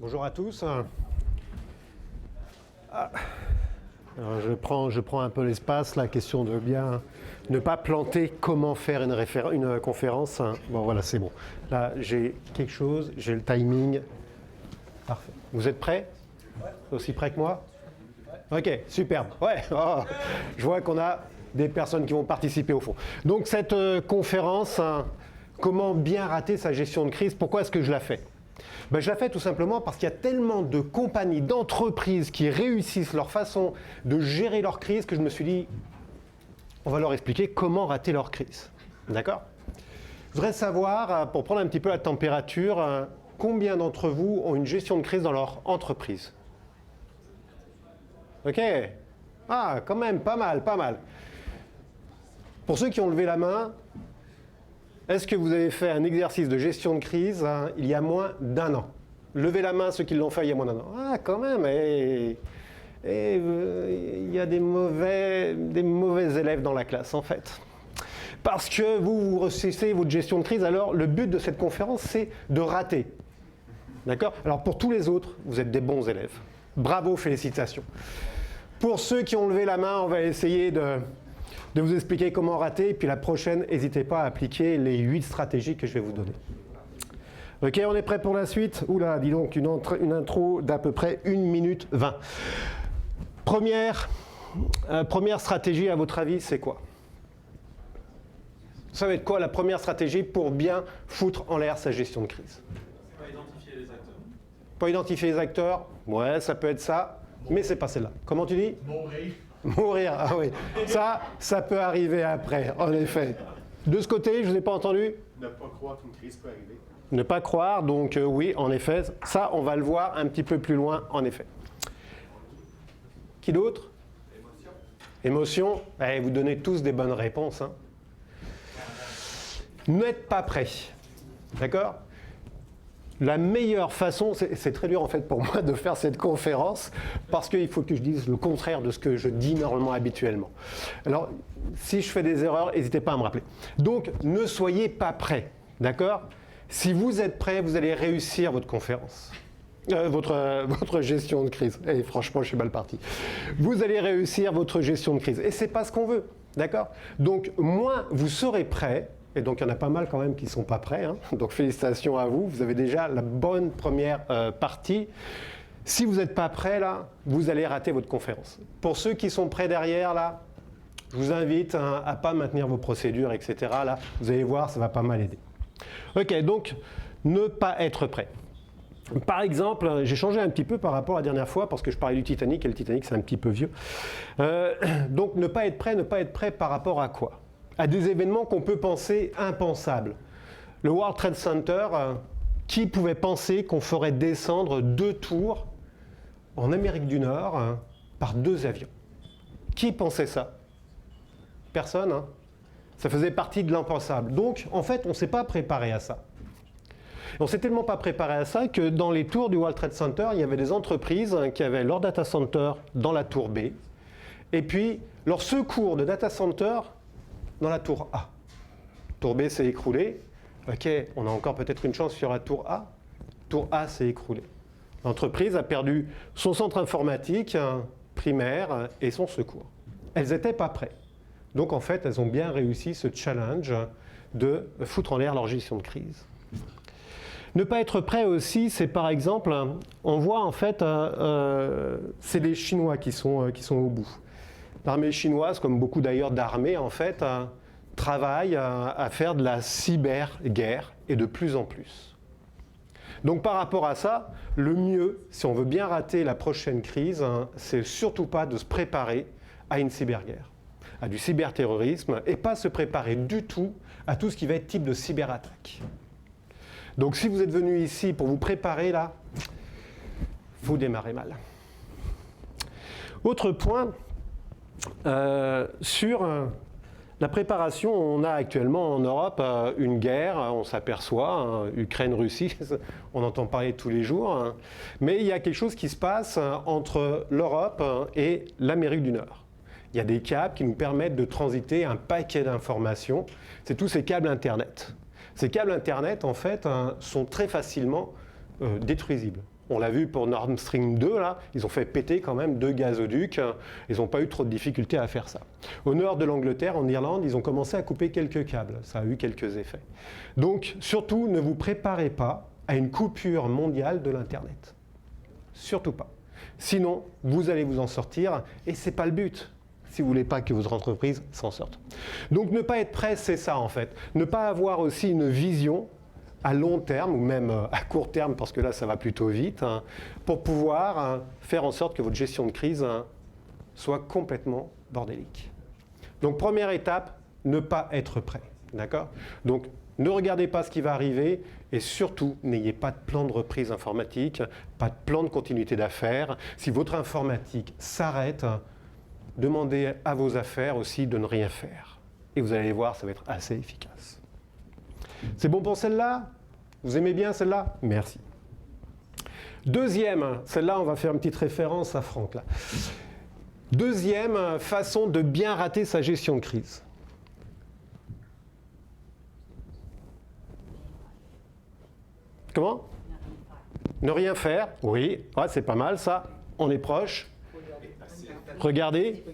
Bonjour à tous. Alors je prends un peu l'espace, la question de bien ne pas planter comment faire une conférence. Bon voilà, c'est bon. Là, j'ai quelque chose, j'ai le timing. Parfait. Vous êtes prêts? Aussi prêts que moi? Ok, superbe. Ouais, oh, je vois qu'on a des personnes qui vont participer au fond. Donc cette conférence, comment bien rater sa gestion de crise, pourquoi est-ce que je la fais? Ben, je la fais tout simplement parce qu'il y a tellement de compagnies, d'entreprises qui réussissent leur façon de gérer leur crise que je me suis dit, on va leur expliquer comment rater leur crise. D'accord? Je voudrais savoir, pour prendre un petit peu la température, combien d'entre vous ont une gestion de crise dans leur entreprise? Ok? Ah, quand même, pas mal, pas mal. Pour ceux qui ont levé la main, est-ce que vous avez fait un exercice de gestion de crise il y a moins d'un an? Levez la main ceux qui l'ont fait il y a moins d'un an. Ah, quand même, il y a des mauvais élèves dans la classe, en fait. Parce que vous réussissez votre gestion de crise, alors le but de cette conférence, c'est de rater. D'accord? Alors pour tous les autres, vous êtes des bons élèves. Bravo, félicitations. Pour ceux qui ont levé la main, on va essayer de vous expliquer comment rater, et puis la prochaine, n'hésitez pas à appliquer les 8 stratégies que je vais vous donner. Ok, on est prêt pour la suite? Oula, dis donc, une intro d'à peu près 1 minute 20. Première stratégie, à votre avis, c'est quoi? Ça va être quoi la première stratégie pour bien foutre en l'air sa gestion de crise? Pas identifier les acteurs. Pas identifier les acteurs? Ouais, ça peut être ça, mais c'est pas celle-là. Comment tu dis? Mourir. Mourir, ah oui. Ça peut arriver après, en effet. De ce côté, je ne vous ai pas entendu? Ne pas croire qu'une crise peut arriver. Ne pas croire, donc oui, en effet. Ça, on va le voir un petit peu plus loin, en effet. Qui d'autre? Émotion. Eh, vous donnez tous des bonnes réponses. Hein. N'êtes pas prêt. D'accord? La meilleure façon, c'est très dur en fait pour moi de faire cette conférence parce qu'il faut que je dise le contraire de ce que je dis normalement habituellement. Alors, si je fais des erreurs, n'hésitez pas à me rappeler. Donc, ne soyez pas prêts, d'accord? Si vous êtes prêts, vous allez réussir votre conférence, votre gestion de crise. Et franchement, je suis mal parti. Vous allez réussir votre gestion de crise. Et c'est pas ce qu'on veut, d'accord? Donc, moins vous serez prêts. Et donc, il y en a pas mal quand même qui ne sont pas prêts. Hein. Donc, félicitations à vous. Vous avez déjà la bonne première partie. Si vous n'êtes pas prêts, là, vous allez rater votre conférence. Pour ceux qui sont prêts derrière, là, je vous invite à ne pas maintenir vos procédures, etc. Là, vous allez voir, ça va pas mal aider. OK, donc, ne pas être prêt. Par exemple, j'ai changé un petit peu par rapport à la dernière fois parce que je parlais du Titanic et le Titanic, c'est un petit peu vieux. Donc, ne pas être prêt par rapport à quoi? À des événements qu'on peut penser impensables. Le World Trade Center, qui pouvait penser qu'on ferait descendre 2 tours en Amérique du Nord par 2 avions? Qui pensait ça? Personne. Hein? Ça faisait partie de l'impensable. Donc, en fait, on ne s'est pas préparé à ça. On ne s'est tellement pas préparé à ça que dans les tours du World Trade Center, il y avait des entreprises qui avaient leur data center dans la tour B, et puis leur secours de data center dans la tour A. Tour B s'est écroulée. Ok, on a encore peut-être une chance sur la tour A. Tour A s'est écroulée. L'entreprise a perdu son centre informatique primaire et son secours. Elles n'étaient pas prêtes. Donc en fait, elles ont bien réussi ce challenge de foutre en l'air leur gestion de crise. Ne pas être prêt aussi, c'est par exemple, on voit en fait, c'est les Chinois qui sont au bout. L'armée chinoise, comme beaucoup d'ailleurs d'armées, en fait, travaille à faire de la cyberguerre et de plus en plus. Donc par rapport à ça, le mieux, si on veut bien rater la prochaine crise, c'est surtout pas de se préparer à une cyberguerre, à du cyberterrorisme, et pas se préparer du tout à tout ce qui va être type de cyberattaque. Donc si vous êtes venu ici pour vous préparer là, vous démarrez mal. Autre point, sur la préparation, on a actuellement en Europe une guerre, on s'aperçoit, Ukraine-Russie, on entend parler tous les jours, mais il y a quelque chose qui se passe entre l'Europe et l'Amérique du Nord. Il y a des câbles qui nous permettent de transiter un paquet d'informations, c'est tous ces câbles Internet. Ces câbles Internet, en fait, sont très facilement détruisibles. On l'a vu pour Nord Stream 2, là, ils ont fait péter quand même 2 gazoducs. Ils n'ont pas eu trop de difficultés à faire ça. Au nord de l'Angleterre, en Irlande, ils ont commencé à couper quelques câbles. Ça a eu quelques effets. Donc, surtout, ne vous préparez pas à une coupure mondiale de l'Internet. Surtout pas. Sinon, vous allez vous en sortir, et ce n'est pas le but, si vous ne voulez pas que votre entreprise s'en sorte. Donc, ne pas être prêt, c'est ça, en fait. Ne pas avoir aussi une vision à long terme, ou même à court terme, parce que là, ça va plutôt vite, hein, pour pouvoir faire en sorte que votre gestion de crise soit complètement bordélique. Donc, première étape, ne pas être prêt. D'accord ? Donc, ne regardez pas ce qui va arriver, et surtout, n'ayez pas de plan de reprise informatique, pas de plan de continuité d'affaires. Si votre informatique s'arrête, demandez à vos affaires aussi de ne rien faire. Et vous allez voir, ça va être assez efficace. C'est bon pour celle-là ? Vous aimez bien celle-là ? Merci. Deuxième, celle-là, on va faire une petite référence à Franck, là. Deuxième façon de bien rater sa gestion de crise. Comment ? Ne rien faire. Oui, ouais, c'est pas mal ça. On est proche. Regardez.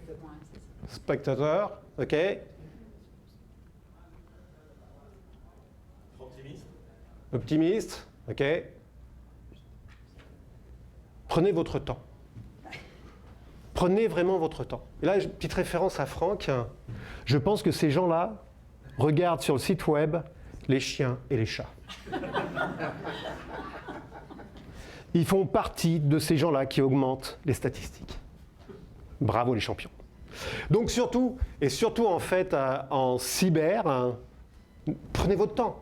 Spectateur. OK. Optimiste. OK. Prenez votre temps. Prenez vraiment votre temps. Et là, petite référence à Franck. Je pense que ces gens-là regardent sur le site web les chiens et les chats. Ils font partie de ces gens-là qui augmentent les statistiques. Bravo les champions. Donc surtout, et surtout en fait en cyber, prenez votre temps.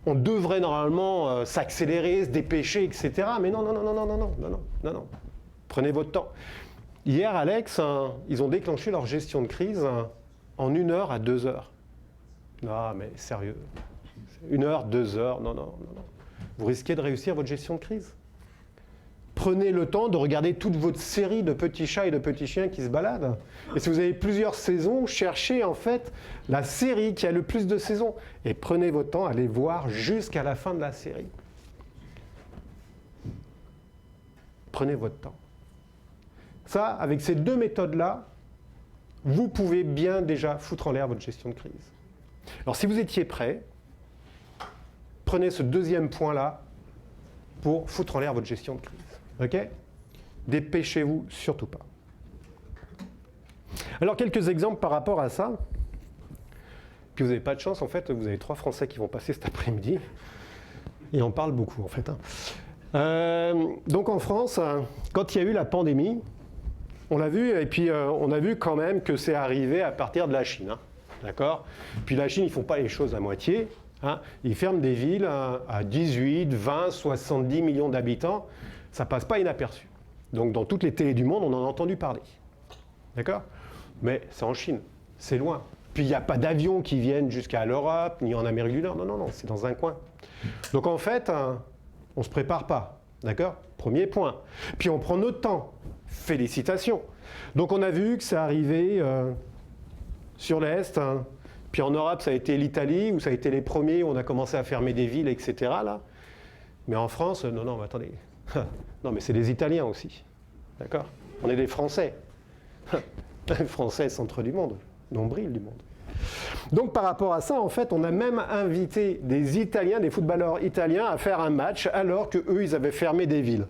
On devrait normalement s'accélérer, se dépêcher, etc. Mais non. Prenez votre temps. Hier, Alex, ils ont déclenché leur gestion de crise en 1 heure à 2 heures. Non, mais sérieux. 1 heure, 2 heures, non. Vous risquez de réussir votre gestion de crise. Prenez le temps de regarder toute votre série de petits chats et de petits chiens qui se baladent. Et si vous avez plusieurs saisons, cherchez en fait la série qui a le plus de saisons. Et prenez votre temps, allez voir jusqu'à la fin de la série. Prenez votre temps. Ça, avec ces 2 méthodes-là, vous pouvez bien déjà foutre en l'air votre gestion de crise. Alors si vous étiez prêt, prenez ce deuxième point-là pour foutre en l'air votre gestion de crise. OK ? Dépêchez-vous surtout pas. Alors, quelques exemples par rapport à ça. Puis vous n'avez pas de chance, en fait, vous avez 3 Français qui vont passer cet après-midi. Et on parle beaucoup, en fait. Donc en France, quand il y a eu la pandémie, on l'a vu, et puis on a vu quand même que c'est arrivé à partir de la Chine. Hein, d'accord ? Puis la Chine, ils ne font pas les choses à moitié. Hein, ils ferment des villes à 18, 20, 70 millions d'habitants. Ça ne passe pas inaperçu. Donc dans toutes les télés du monde, on en a entendu parler. D'accord ? Mais c'est en Chine, c'est loin. Puis il n'y a pas d'avions qui viennent jusqu'à l'Europe, ni en Amérique du Nord. Non, c'est dans un coin. Donc en fait, on ne se prépare pas. D'accord ? Premier point. Puis on prend notre temps. Félicitations. Donc on a vu que ça arrivait sur l'Est. Puis en Europe, ça a été l'Italie, où ça a été les premiers, où on a commencé à fermer des villes, etc. Là. Mais en France, non, mais attendez. Non, mais c'est les Italiens aussi. D'accord ? On est des Français. Les Français, centre du monde, nombril du monde. Donc par rapport à ça, en fait, on a même invité des Italiens, des footballeurs italiens, à faire un match alors qu'eux, ils avaient fermé des villes.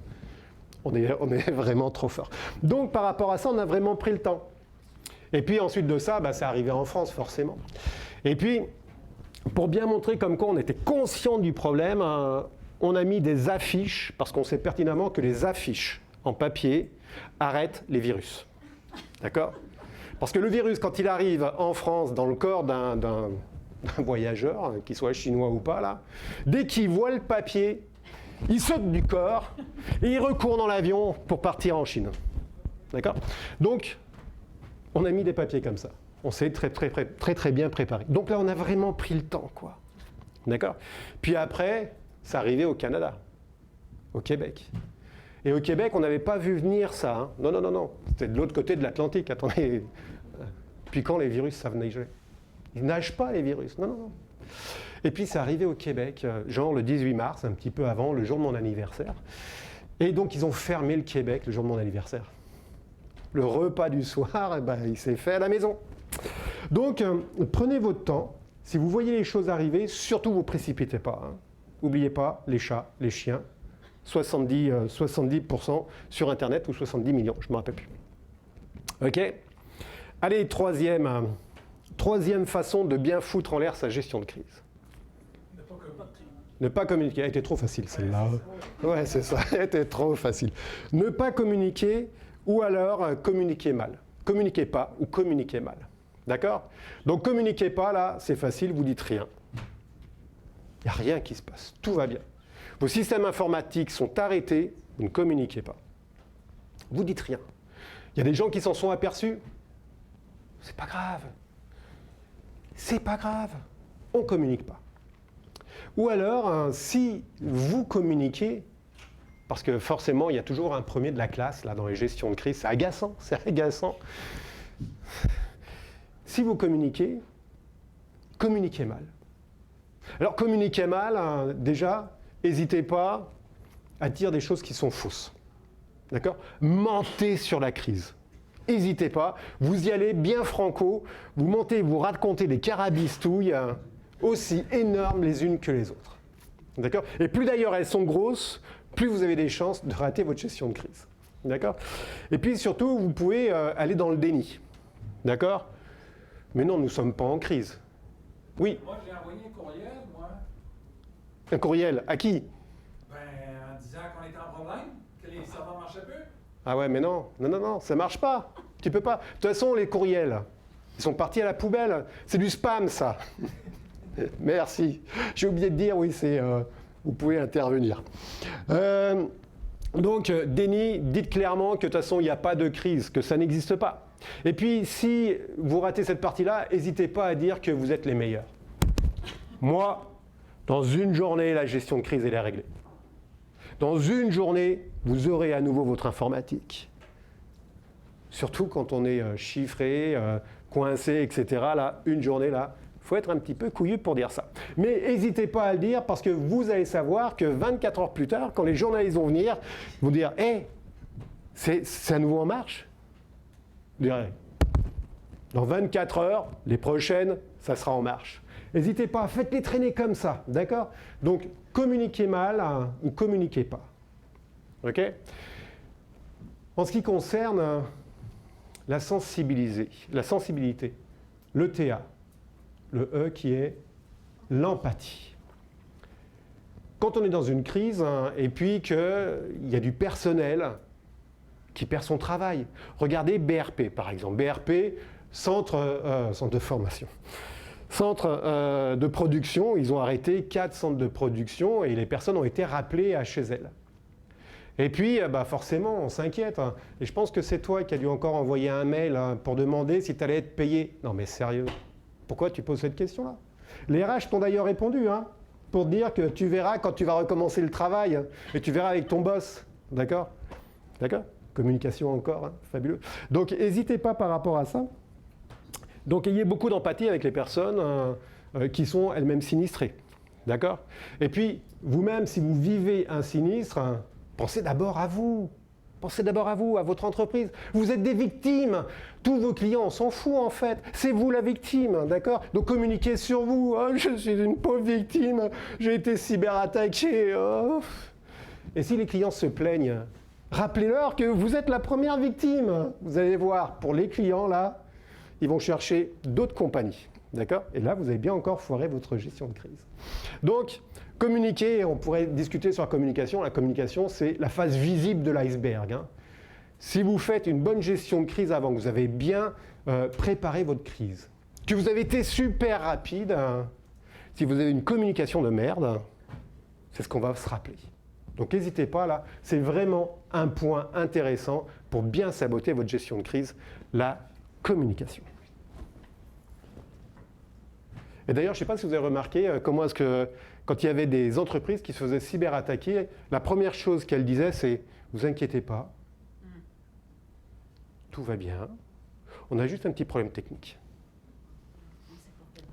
On est vraiment trop fort. Donc par rapport à ça, on a vraiment pris le temps. Et puis ensuite de ça, c'est arrivé en France, forcément. Et puis, pour bien montrer comme quoi on était conscient du problème, on a mis des affiches, parce qu'on sait pertinemment que les affiches en papier arrêtent les virus. D'accord ? Parce que le virus, quand il arrive en France dans le corps d'un voyageur, qu'il soit chinois ou pas, là, dès qu'il voit le papier, il saute du corps et il recourt dans l'avion pour partir en Chine. D'accord ? Donc, on a mis des papiers comme ça. On s'est très bien préparé. Donc là, on a vraiment pris le temps, quoi. D'accord ? Puis après, c'est arrivé au Canada, au Québec. Et au Québec, on n'avait pas vu venir ça. Hein. Non. C'était de l'autre côté de l'Atlantique. Attendez. Puis quand les virus savent nager ? Ils ne nagent pas, les virus. Non. Et puis c'est arrivé au Québec, genre le 18 mars, un petit peu avant, le jour de mon anniversaire. Et donc, ils ont fermé le Québec le jour de mon anniversaire. Le repas du soir, il s'est fait à la maison. Donc, prenez votre temps. Si vous voyez les choses arriver, surtout ne vous précipitez pas. Hein. N'oubliez pas les chats, les chiens. 70% sur Internet ou 70 millions, je ne me rappelle plus. OK? Allez, troisième façon de bien foutre en l'air sa gestion de crise. Ne pas communiquer. Elle était trop facile, celle-là. Ouais, c'est ça. Elle était trop facile. Ne pas communiquer ou alors communiquer mal. Communiquez pas ou communiquez mal. D'accord? Donc, communiquez pas, là, c'est facile, vous dites rien. Il n'y a rien qui se passe. Tout va bien. Vos systèmes informatiques sont arrêtés, vous ne communiquez pas. Vous dites rien. Il y a des gens qui s'en sont aperçus. C'est pas grave. C'est pas grave. On ne communique pas. Ou alors, si vous communiquez, parce que forcément, il y a toujours un premier de la classe là, dans les gestions de crise, c'est agaçant, c'est agaçant. Si vous communiquez, communiquez mal. Alors, communiquez mal, déjà, n'hésitez pas à dire des choses qui sont fausses. D'accord? Mentez sur la crise. N'hésitez pas, vous y allez bien franco, vous mentez, vous racontez des carabistouilles aussi énormes les unes que les autres. D'accord? Et plus d'ailleurs elles sont grosses, plus vous avez des chances de rater votre gestion de crise. D'accord? Et puis surtout, vous pouvez aller dans le déni. D'accord? Mais non, nous ne sommes pas en crise. Oui? Moi, j'ai envoyé un courriel, moi. Un courriel, à qui? En disant qu'on était en problème, que les serveurs marchaient peu. Ah ouais, mais non, ça marche pas. Tu peux pas. De toute façon, les courriels, ils sont partis à la poubelle. C'est du spam, ça. Merci. J'ai oublié de dire, oui, c'est. Vous pouvez intervenir. Donc, déni, dites clairement que de toute façon, il n'y a pas de crise, que ça n'existe pas. Et puis, si vous ratez cette partie-là, n'hésitez pas à dire que vous êtes les meilleurs. Moi, dans une journée, la gestion de crise, elle est réglée. Dans une journée, vous aurez à nouveau votre informatique. Surtout quand on est chiffré, coincé, etc. Là, une journée, là, il faut être un petit peu couillu pour dire ça. Mais n'hésitez pas à le dire parce que vous allez savoir que 24 heures plus tard, quand les journalistes vont venir, ils vont dire « Hé, c'est à nouveau en marche ?» Vous direz « Dans 24 heures, les prochaines, ça sera en marche. » N'hésitez pas, faites-les traîner comme ça, d'accord? Donc, communiquez mal ou communiquez pas. OK? En ce qui concerne la sensibilité, le TA, le E qui est l'empathie. Quand on est dans une crise et puis qu'il y a du personnel qui perd son travail, regardez BRP par exemple. BRP, centre de formation. Centre de production, ils ont arrêté 4 centres de production et les personnes ont été rappelées à chez elles. Et puis, forcément, on s'inquiète. Et je pense que c'est toi qui as dû encore envoyer un mail pour demander si tu allais être payé. Non mais sérieux, pourquoi tu poses cette question-là? Les RH t'ont d'ailleurs répondu, pour te dire que tu verras quand tu vas recommencer le travail et tu verras avec ton boss. D'accord? D'accord? Communication encore, fabuleux. Donc, n'hésitez pas par rapport à ça. Donc, ayez beaucoup d'empathie avec les personnes qui sont elles-mêmes sinistrées. D'accord? Et puis, vous-même, si vous vivez un sinistre, pensez d'abord à vous. Pensez d'abord à vous, à votre entreprise. Vous êtes des victimes. Tous vos clients, on s'en fout en fait. C'est vous la victime, d'accord? Donc communiquez sur vous. Oh, je suis une pauvre victime. J'ai été cyberattaqué. Oh. Et si les clients se plaignent, rappelez-leur que vous êtes la première victime. Vous allez voir, pour les clients là, ils vont chercher d'autres compagnies. D'accord? Et là, vous avez bien encore foiré votre gestion de crise. Donc, communiquer, on pourrait discuter sur la communication. La communication, c'est la face visible de l'iceberg. Si vous faites une bonne gestion de crise avant, que vous avez bien préparé votre crise, que vous avez été super rapide, si vous avez une communication de merde, c'est ce qu'on va se rappeler. Donc n'hésitez pas là, c'est vraiment un point intéressant pour bien saboter votre gestion de crise, la communication. Et d'ailleurs, je ne sais pas si vous avez remarqué comment est-ce que, quand il y avait des entreprises qui se faisaient cyberattaquer, la première chose qu'elles disaient, c'est « vous inquiétez pas, tout va bien, on a juste un petit problème technique ».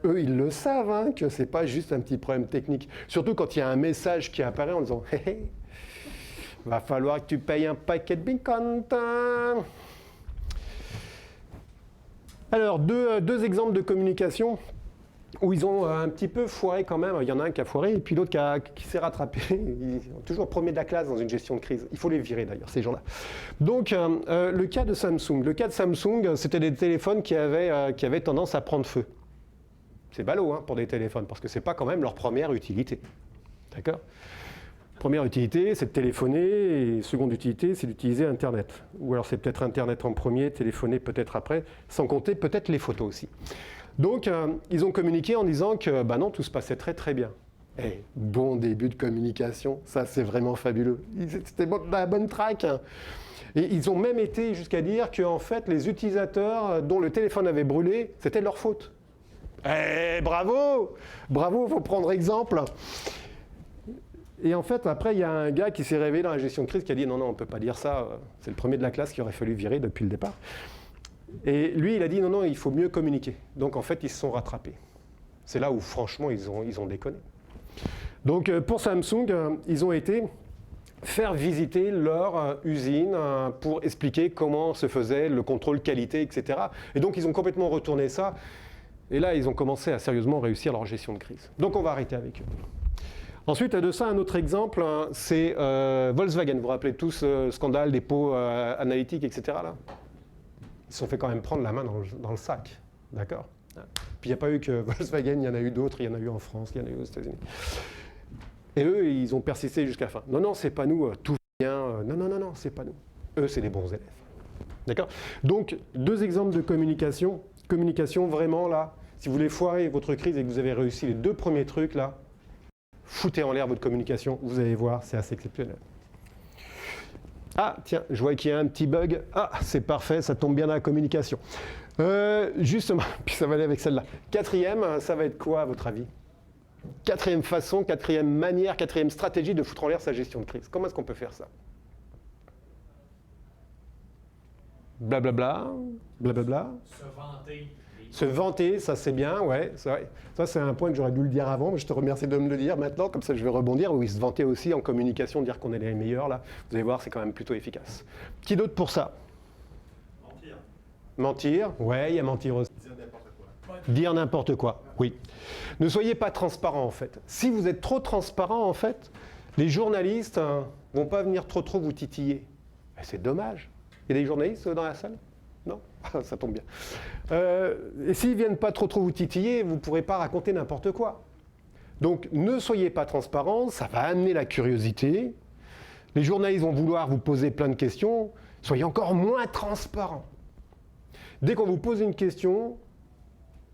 Eux, ils le savent, que ce n'est pas juste un petit problème technique. Surtout quand il y a un message qui apparaît en disant « hé hé, Va falloir que tu payes un paquet de Bitcoin. Alors, deux exemples de communication où ils ont un petit peu foiré quand même. Il y en a un qui a foiré et puis l'autre qui s'est rattrapé. Ils sont toujours premier de la classe dans une gestion de crise. Il faut les virer d'ailleurs, ces gens-là. Donc, le cas de Samsung. Le cas de Samsung, c'était des téléphones qui avaient tendance à prendre feu. C'est ballot pour des téléphones, parce que ce n'est pas quand même leur première utilité. D'accord ? Première utilité, c'est de téléphoner, et seconde utilité, c'est d'utiliser Internet. Ou alors c'est peut-être Internet en premier, téléphoner peut-être après, sans compter peut-être les photos aussi. Donc, ils ont communiqué en disant que non, tout se passait très très bien. Et bon début de communication, ça c'est vraiment fabuleux. C'était la bonne track. Et ils ont même été jusqu'à dire que en fait, les utilisateurs dont le téléphone avait brûlé, c'était de leur faute. Eh, bravo! Bravo, il faut prendre exemple. Et en fait, après, il y a un gars qui s'est réveillé dans la gestion de crise qui a dit non, on ne peut pas dire ça, c'est le premier de la classe qu'il aurait fallu virer depuis le départ. Et lui, il a dit non, il faut mieux communiquer. Donc en fait, ils se sont rattrapés. C'est là où franchement, ils ont déconné. Donc pour Samsung, ils ont été faire visiter leur usine pour expliquer comment se faisait le contrôle qualité, etc. Et donc ils ont complètement retourné ça. Et là, ils ont commencé à sérieusement réussir leur gestion de crise. Donc on va arrêter avec eux. Ensuite, de ça, un autre exemple, c'est Volkswagen. Vous vous rappelez tous ce scandale des pots analytiques, etc. Là, ils se sont fait quand même prendre la main dans le sac. D'accord ? Puis il n'y a pas eu que Volkswagen, il y en a eu d'autres, il y en a eu en France, il y en a eu aux États-Unis. Et eux, ils ont persisté jusqu'à la fin. Non, c'est pas nous, tout va bien. Non, c'est pas nous. Eux, c'est des bons élèves. D'accord ? Donc, deux exemples de communication. Communication, vraiment, là, si vous voulez foirer votre crise et que vous avez réussi les deux premiers trucs, là, foutez en l'air votre communication, vous allez voir, c'est assez exceptionnel. Ah, tiens, je vois qu'il y a un petit bug. Ah, c'est parfait, ça tombe bien dans la communication. Justement, puis ça va aller avec celle-là. Quatrième, ça va être quoi à votre avis ? Quatrième façon, quatrième manière, quatrième stratégie de foutre en l'air sa gestion de crise. Comment est-ce qu'on peut faire ça ? Blablabla, blablabla. Se vanter. Se vanter, ça c'est bien, ouais. Ça c'est un point que j'aurais dû le dire avant, mais je te remercie de me le dire maintenant, comme ça je vais rebondir. Oui, se vanter aussi en communication, dire qu'on est les meilleurs, là. Vous allez voir, c'est quand même plutôt efficace. Qui d'autre pour ça ? Mentir. Mentir, ouais, il y a mentir aussi. Dire n'importe quoi. Dire n'importe quoi, oui. Ne soyez pas transparent en fait. Si vous êtes trop transparent en fait, les journalistes vont pas venir trop vous titiller. Et c'est dommage. Il y a des journalistes dans la salle ? Non ? Ça tombe bien. Et s'ils ne viennent pas trop vous titiller, vous ne pourrez pas raconter n'importe quoi. Donc ne soyez pas transparent, ça va amener la curiosité. Les journalistes vont vouloir vous poser plein de questions, soyez encore moins transparent. Dès qu'on vous pose une question,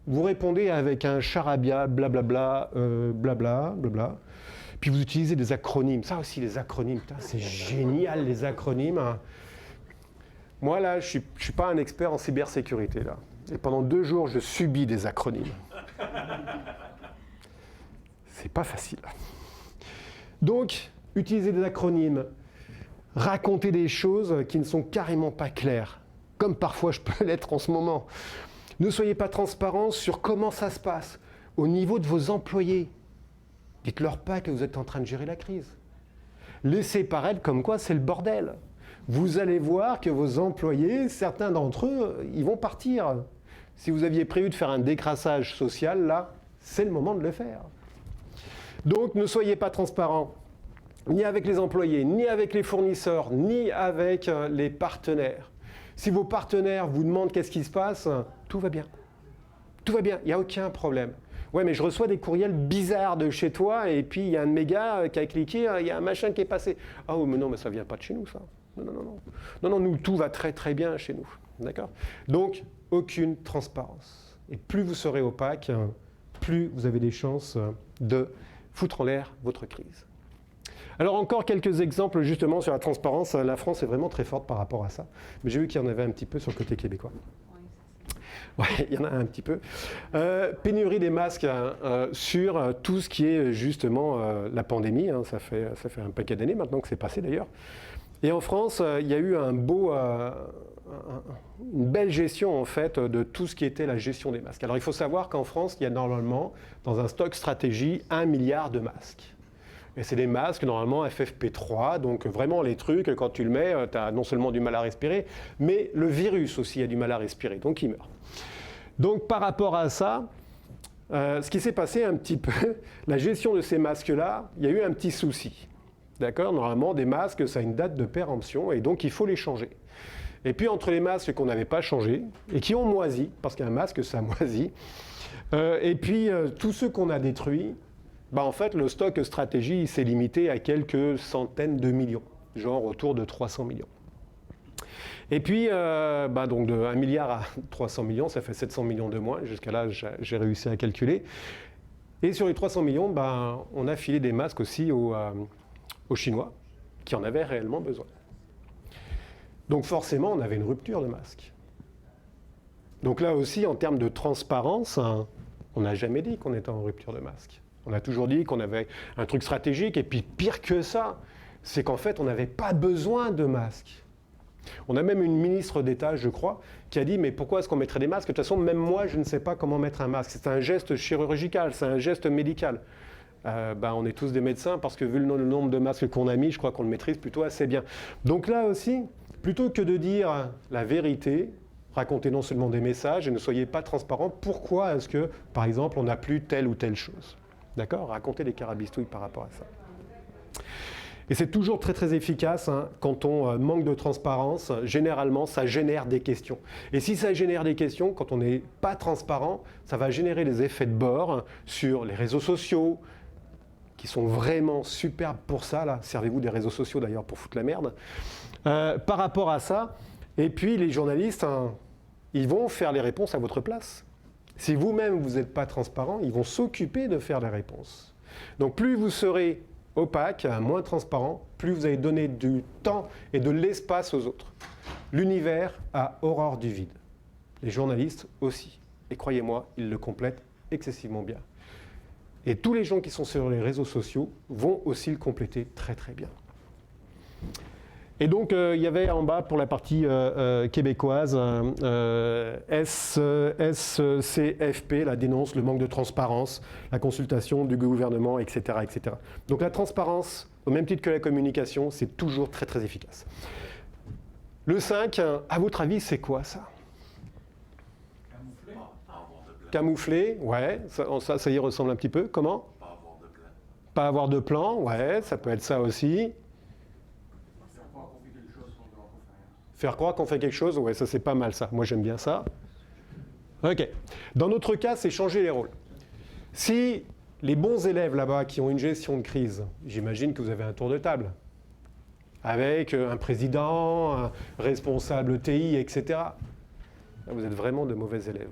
vous répondez avec un charabia, blablabla, blabla. Puis vous utilisez des acronymes. Ça aussi, les acronymes, c'est génial les acronymes. Moi, là, je ne suis pas un expert en cybersécurité, là. Et pendant 2 jours, je subis des acronymes. C'est pas facile. Donc, utilisez des acronymes, racontez des choses qui ne sont carrément pas claires, comme parfois je peux l'être en ce moment. Ne soyez pas transparents sur comment ça se passe au niveau de vos employés. Dites-leur pas que vous êtes en train de gérer la crise. Laissez paraître comme quoi c'est le bordel. Vous allez voir que vos employés, certains d'entre eux, ils vont partir. Si vous aviez prévu de faire un décrassage social, là, c'est le moment de le faire. Donc, ne soyez pas transparents, ni avec les employés, ni avec les fournisseurs, ni avec les partenaires. Si vos partenaires vous demandent qu'est-ce qui se passe, tout va bien. Tout va bien, il n'y a aucun problème. Ouais, mais je reçois des courriels bizarres de chez toi, et puis il y a un de mes gars qui a cliqué, il y a un machin qui est passé. Ah oh, mais non, mais ça ne vient pas de chez nous, ça. Non, nous, tout va très très bien chez nous. D'accord ? Donc, aucune transparence. Et plus vous serez opaque, plus vous avez des chances de foutre en l'air votre crise. Alors encore quelques exemples justement sur la transparence. La France est vraiment très forte par rapport à ça. Mais j'ai vu qu'il y en avait un petit peu sur le côté québécois. Oui, il y en a un petit peu. Pénurie des masques sur tout ce qui est justement la pandémie. Ça fait un paquet d'années maintenant que c'est passé d'ailleurs. Et en France, il y a eu une belle gestion en fait de tout ce qui était la gestion des masques. Alors il faut savoir qu'en France, il y a normalement dans un stock stratégie 1 milliard de masques. Et c'est des masques normalement FFP3, donc vraiment les trucs, quand tu le mets, tu as non seulement du mal à respirer, mais le virus aussi a du mal à respirer, donc il meurt. Donc par rapport à ça, ce qui s'est passé un petit peu, la gestion de ces masques-là, il y a eu un petit souci. D'accord ? Normalement, des masques, ça a une date de péremption, et donc il faut les changer. Et puis entre les masques qu'on n'avait pas changés, et qui ont moisi, parce qu'un masque, ça moisit, et puis tous ceux qu'on a détruits, en fait, le stock stratégie s'est limité à quelques centaines de millions, genre autour de 300 millions. Et puis, donc de 1 milliard à 300 millions, ça fait 700 millions de moins. Jusqu'à là, j'ai réussi à calculer. Et sur les 300 millions, on a filé des masques aussi aux Chinois, qui en avaient réellement besoin. Donc forcément, on avait une rupture de masques. Donc là aussi, en termes de transparence, on n'a jamais dit qu'on était en rupture de masques. On a toujours dit qu'on avait un truc stratégique, et puis pire que ça, c'est qu'en fait, on n'avait pas besoin de masques. On a même une ministre d'État, je crois, qui a dit « Mais pourquoi est-ce qu'on mettrait des masques ? De toute façon, même moi, je ne sais pas comment mettre un masque. C'est un geste chirurgical, c'est un geste médical. » On est tous des médecins, parce que vu le nombre de masques qu'on a mis, je crois qu'on le maîtrise plutôt assez bien. Donc là aussi, plutôt que de dire la vérité, racontez non seulement des messages et ne soyez pas transparents, pourquoi est-ce que, par exemple, on n'a plus telle ou telle chose ? D'accord ? Racontez des carabistouilles par rapport à ça. Et c'est toujours très très efficace quand on manque de transparence. Généralement, ça génère des questions. Et si ça génère des questions, quand on n'est pas transparent, ça va générer des effets de bord sur les réseaux sociaux, qui sont vraiment superbes pour ça. Là. Servez-vous des réseaux sociaux d'ailleurs pour foutre la merde. Par rapport à ça, et puis les journalistes, ils vont faire les réponses à votre place. Si vous-même, vous n'êtes pas transparent, ils vont s'occuper de faire les réponses. Donc plus vous serez opaque, moins transparent, plus vous allez donner du temps et de l'espace aux autres. L'univers a horreur du vide. Les journalistes aussi. Et croyez-moi, ils le complètent excessivement bien. Et tous les gens qui sont sur les réseaux sociaux vont aussi le compléter très très bien. Et donc, il y avait en bas, pour la partie québécoise, SCFP, la dénonce, le manque de transparence, la consultation du gouvernement, etc., etc. Donc la transparence, au même titre que la communication, c'est toujours très très efficace. Le 5, à votre avis, c'est quoi ça ? Camouflé, ouais, ça y ressemble un petit peu. Comment ? Pas avoir de plan. Pas avoir de plan, ouais, ça peut être ça aussi. Faire croire qu'on fait quelque chose, ouais, ça c'est pas mal ça. Moi j'aime bien ça. Ok. Dans notre cas, c'est changer les rôles. Si les bons élèves là-bas qui ont une gestion de crise, j'imagine que vous avez un tour de table, avec un président, un responsable TI, etc. Là, vous êtes vraiment de mauvais élèves.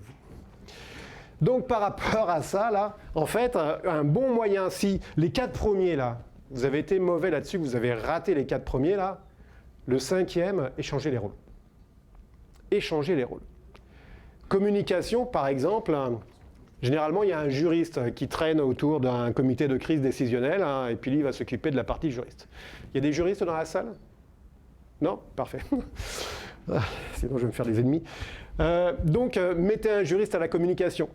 Donc par rapport à ça, là, en fait, un bon moyen, si les 4 premiers là, vous avez été mauvais là-dessus, vous avez raté les 4 premiers là, le 5e, échanger les rôles. Échanger les rôles. Communication, par exemple, généralement, il y a un juriste qui traîne autour d'un comité de crise décisionnel, et puis lui, il va s'occuper de la partie juriste. Il y a des juristes dans la salle ? Non ? Parfait. Sinon, je vais me faire des ennemis. Donc, mettez un juriste à la communication.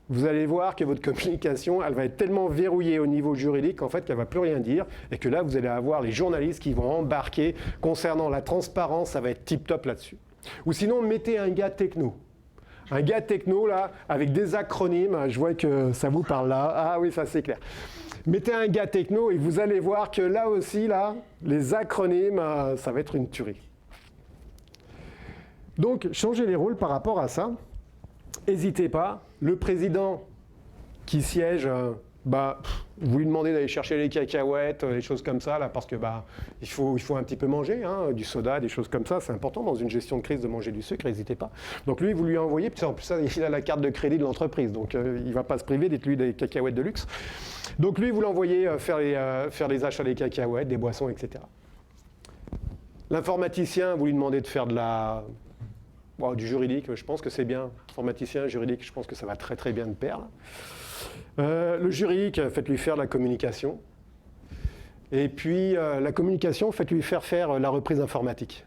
Vous allez voir que votre communication, elle va être tellement verrouillée au niveau juridique qu'en fait, qu'elle ne va plus rien dire et que là, vous allez avoir les journalistes qui vont embarquer concernant la transparence, ça va être tip-top là-dessus. Ou sinon, mettez un gars techno. Un gars techno, là, avec des acronymes, je vois que ça vous parle là. Ah oui, ça c'est clair. Mettez un gars techno et vous allez voir que là aussi, là, les acronymes, ça va être une tuerie. Donc, changez les rôles par rapport à ça. N'hésitez pas. Le président qui siège, vous lui demandez d'aller chercher les cacahuètes, les choses comme ça, là, parce que il faut un petit peu manger, du soda, des choses comme ça. C'est important dans une gestion de crise de manger du sucre, n'hésitez pas. Donc lui, vous lui envoyez, puis en plus, il a la carte de crédit de l'entreprise, donc il ne va pas se priver d'être lui des cacahuètes de luxe. Donc lui, vous l'envoyez faire les achats des cacahuètes, des boissons, etc. L'informaticien, vous lui demandez de faire du juridique, je pense que c'est bien. Informaticien, juridique, je pense que ça va très très bien de pair. Le juridique, faites-lui faire la communication. Et puis la communication, faites-lui faire la reprise informatique.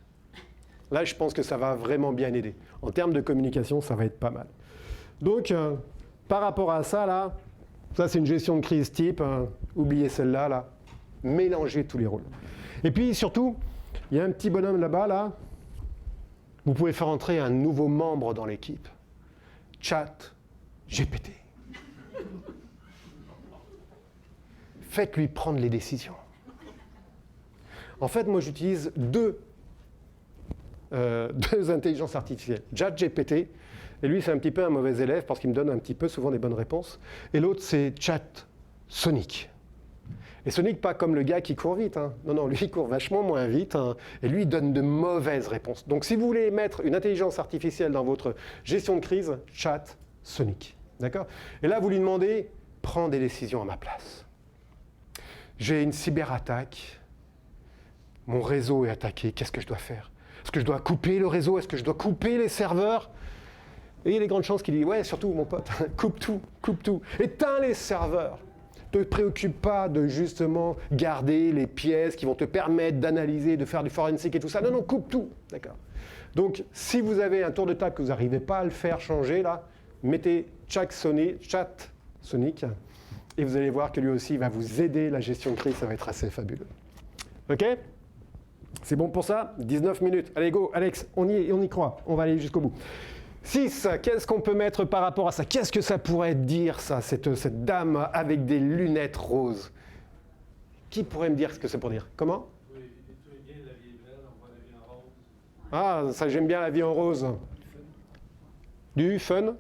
Là, je pense que ça va vraiment bien aider. En termes de communication, ça va être pas mal. Donc, par rapport à ça, là, ça c'est une gestion de crise type. Oubliez celle-là, là. Mélangez tous les rôles. Et puis surtout, il y a un petit bonhomme là-bas, là. Vous pouvez faire entrer un nouveau membre dans l'équipe. ChatGPT. Faites-lui prendre les décisions. En fait, moi, j'utilise deux intelligences artificielles. ChatGPT, et lui, c'est un petit peu un mauvais élève parce qu'il me donne un petit peu souvent des bonnes réponses. Et l'autre, c'est ChatSonic. Et Sonic, pas comme le gars qui court vite. Hein. Non, lui, il court vachement moins vite. Hein. Et lui, il donne de mauvaises réponses. Donc, si vous voulez mettre une intelligence artificielle dans votre gestion de crise, ChatSonic. D'accord ? Et là, vous lui demandez, prends des décisions à ma place. J'ai une cyberattaque. Mon réseau est attaqué. Qu'est-ce que je dois faire ? Est-ce que je dois couper le réseau ? Est-ce que je dois couper les serveurs ? Et il y a des grandes chances qu'il dit, ouais, surtout, mon pote, coupe tout. Éteins les serveurs. Ne te préoccupe pas de justement garder les pièces qui vont te permettre d'analyser, de faire du forensic et tout ça. Non, coupe tout. D'accord. Donc, si vous avez un tour de table que vous n'arrivez pas à le faire changer, là, mettez ChatSonic et vous allez voir que lui aussi va vous aider. La gestion de crise, ça va être assez fabuleux. OK ? C'est bon pour ça ? 19 minutes. Allez, go, Alex, on y croit. On va aller jusqu'au bout. 6, qu'est-ce qu'on peut mettre par rapport à ça ? Qu'est-ce que ça pourrait dire, ça, cette dame avec des lunettes roses ? Qui pourrait me dire ce que c'est pour dire ? Comment ? Oui, tout est bien, la vie est belle, on voit la vie en rose. Ah, ça, j'aime bien la vie en rose. Du fun ? Ouais.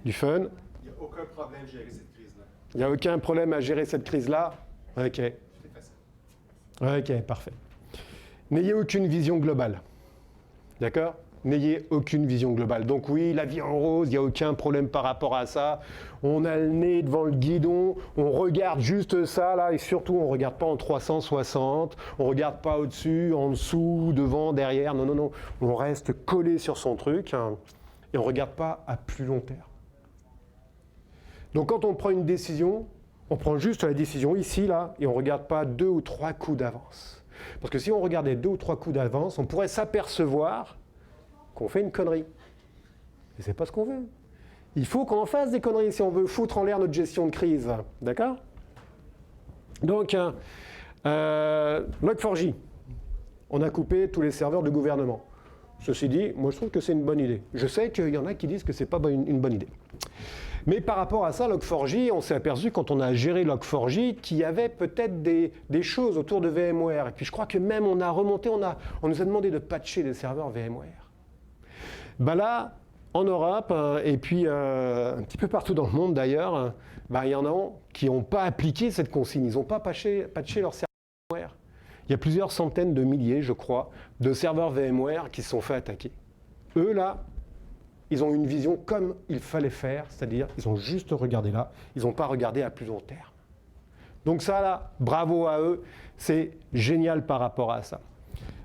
Du fun. Il n'y a aucun problème de gérer cette crise-là. Il n'y a aucun problème à gérer cette crise-là ? OK. C'est facile. OK, parfait. N'ayez aucune vision globale. D'accord ? N'ayez aucune vision globale. Donc oui, la vie en rose, il n'y a aucun problème par rapport à ça. On a le nez devant le guidon, on regarde juste ça, là, et surtout, on ne regarde pas en 360, on ne regarde pas au-dessus, en dessous, devant, derrière. Non. On reste collé sur son truc, hein, et on ne regarde pas à plus long terme. Donc quand on prend une décision, on prend juste la décision ici, là, et on ne regarde pas 2 ou 3 coups d'avance. Parce que si on regardait 2 ou 3 coups d'avance, on pourrait s'apercevoir qu'on fait une connerie. Et c'est pas ce qu'on veut. Il faut qu'on en fasse des conneries si on veut foutre en l'air notre gestion de crise. D'accord ? Donc, Log4j. On a coupé tous les serveurs du gouvernement. Ceci dit, moi je trouve que c'est une bonne idée. Je sais qu'il y en a qui disent que c'est pas une bonne idée. Mais par rapport à ça, Log4j, on s'est aperçu quand on a géré Log4j qu'il y avait peut-être des choses autour de VMware. Et puis je crois que même on a remonté, on nous a demandé de patcher les serveurs VMware. Ben là, en Europe, et puis un petit peu partout dans le monde d'ailleurs, ben, il y en a qui n'ont pas appliqué cette consigne. Ils n'ont pas patché leurs serveurs VMware. Il y a plusieurs centaines de milliers, je crois, de serveurs VMware qui se sont fait attaquer. Eux, là, ils ont une vision comme il fallait faire, c'est-à-dire ils ont juste regardé là, ils n'ont pas regardé à plus long terme. Donc ça, là, bravo à eux, c'est génial par rapport à ça.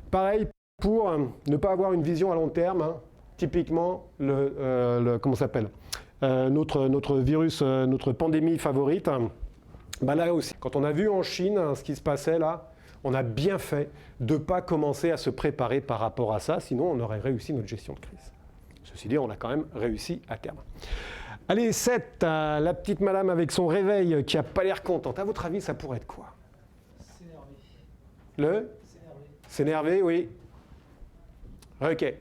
Pareil, pour ne pas avoir une vision à long terme, hein, typiquement, comment ça s'appelle, notre virus, notre pandémie favorite, ben là aussi, quand on a vu en Chine ce qui se passait là, on a bien fait de ne pas commencer à se préparer par rapport à ça, sinon on aurait réussi notre gestion de crise. Ceci dit, on a quand même réussi à terme. Allez, 7, la petite madame avec son réveil qui n'a pas l'air contente. À votre avis, ça pourrait être quoi ? S'énerver. S'énerver, oui. OK.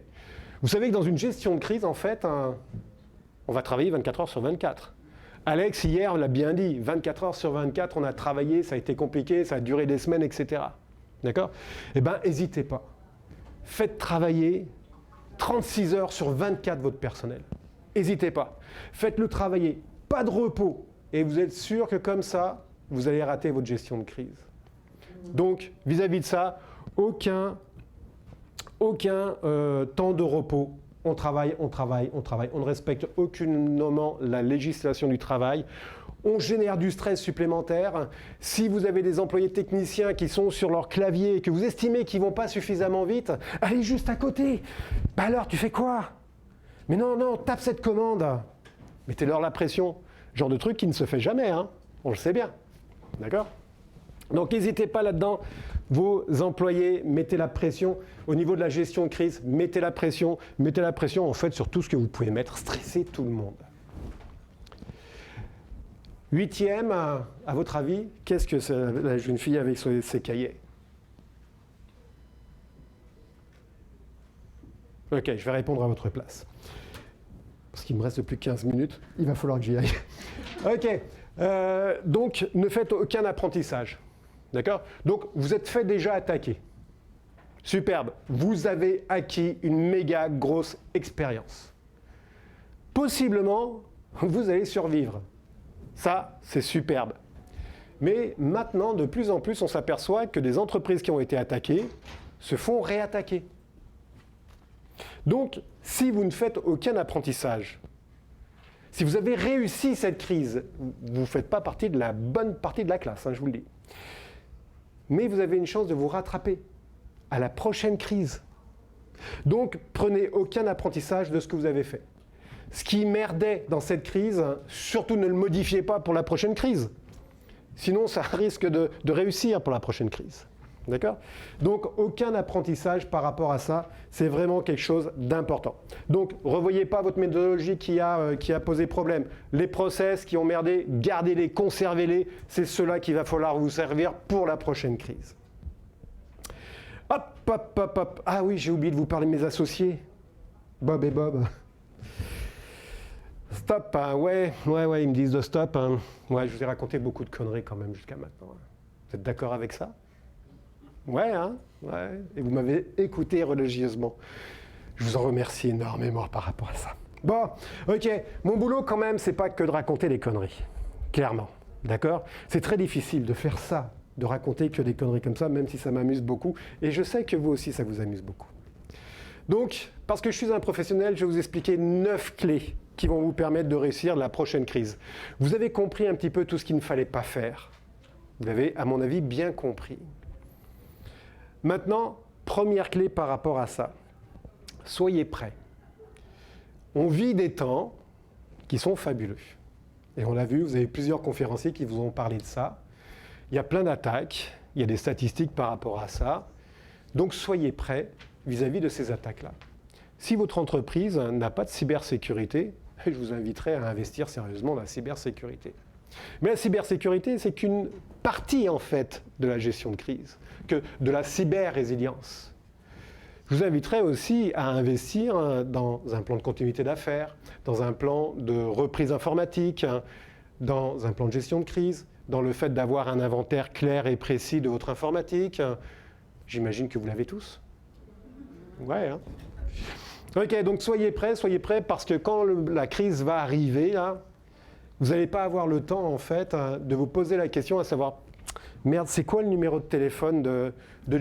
Vous savez que dans une gestion de crise, en fait, on va travailler 24 heures sur 24. Alex, hier, l'a bien dit, 24 heures sur 24, on a travaillé, ça a été compliqué, ça a duré des semaines, etc. D'accord ? Eh bien, n'hésitez pas. Faites travailler 36 heures sur 24 votre personnel. N'hésitez pas. Faites-le travailler. Pas de repos. Et vous êtes sûr que comme ça, vous allez rater votre gestion de crise. Donc, vis-à-vis de ça, aucun temps de repos. On travaille. On ne respecte aucunement la législation du travail. On génère du stress supplémentaire. Si vous avez des employés techniciens qui sont sur leur clavier et que vous estimez qu'ils ne vont pas suffisamment vite, allez juste à côté. Bah alors, tu fais quoi ? Mais non, tape cette commande. Mettez-leur la pression. Genre de truc qui ne se fait jamais, hein. On le sait bien. D'accord ? Donc n'hésitez pas là-dedans. Vos employés, mettez la pression. Au niveau de la gestion de crise, mettez la pression en fait sur tout ce que vous pouvez mettre. Stressez tout le monde. 8e, à votre avis, qu'est-ce que c'est la jeune fille avec ses cahiers? Ok, je vais répondre à votre place. Parce qu'il me reste plus que 15 minutes, il va falloir que j'y aille. Ok, donc ne faites aucun apprentissage. D'accord? Donc vous êtes fait déjà attaquer. Superbe, vous avez acquis une méga grosse expérience. Possiblement, vous allez survivre. Ça, c'est superbe. Mais maintenant, de plus en plus, on s'aperçoit que des entreprises qui ont été attaquées se font réattaquer. Donc, si vous ne faites aucun apprentissage, si vous avez réussi cette crise, vous ne faites pas partie de la bonne partie de la classe, je vous le dis. Mais vous avez une chance de vous rattraper à la prochaine crise. Donc, prenez aucun apprentissage de ce que vous avez fait. Ce qui merdait dans cette crise, surtout ne le modifiez pas pour la prochaine crise. Sinon, ça risque de réussir pour la prochaine crise. D'accord? Donc, aucun apprentissage par rapport à ça, c'est vraiment quelque chose d'important. Donc, ne revoyez pas votre méthodologie qui a posé problème. Les process qui ont merdé, gardez-les, conservez-les. C'est cela qu'il va falloir vous servir pour la prochaine crise. Hop, hop, hop, hop. Ah oui, j'ai oublié de vous parler de mes associés. Bob et Bob. Stop, hein. Ouais, ils me disent de stop. Hein. Ouais, je vous ai raconté beaucoup de conneries quand même jusqu'à maintenant. Vous êtes d'accord avec ça? Ouais, hein? Ouais. Et vous m'avez écouté religieusement. Je vous en remercie énormément par rapport à ça. Bon, ok. Mon boulot quand même, c'est pas que de raconter des conneries. Clairement. D'accord? C'est très difficile de faire ça, de raconter que des conneries comme ça, même si ça m'amuse beaucoup. Et je sais que vous aussi, ça vous amuse beaucoup. Donc, parce que je suis un professionnel, je vais vous expliquer 9 clés qui vont vous permettre de réussir la prochaine crise. Vous avez compris un petit peu tout ce qu'il ne fallait pas faire. Vous l'avez, à mon avis, bien compris. Maintenant, première clé par rapport à ça. Soyez prêts. On vit des temps qui sont fabuleux. Et on l'a vu, vous avez plusieurs conférenciers qui vous ont parlé de ça. Il y a plein d'attaques, il y a des statistiques par rapport à ça. Donc soyez prêts vis-à-vis de ces attaques-là. Si votre entreprise n'a pas de cybersécurité, je vous inviterai à investir sérieusement dans la cybersécurité. Mais la cybersécurité, c'est qu'une partie en fait de la gestion de crise, que de la cyber-résilience. Je vous inviterai aussi à investir dans un plan de continuité d'affaires, dans un plan de reprise informatique, dans un plan de gestion de crise, dans le fait d'avoir un inventaire clair et précis de votre informatique. J'imagine que vous l'avez tous. Ouais, hein. Ok, donc soyez prêts parce que quand la crise va arriver, là, vous n'allez pas avoir le temps, en fait, de vous poser la question à savoir, merde, c'est quoi le numéro de téléphone de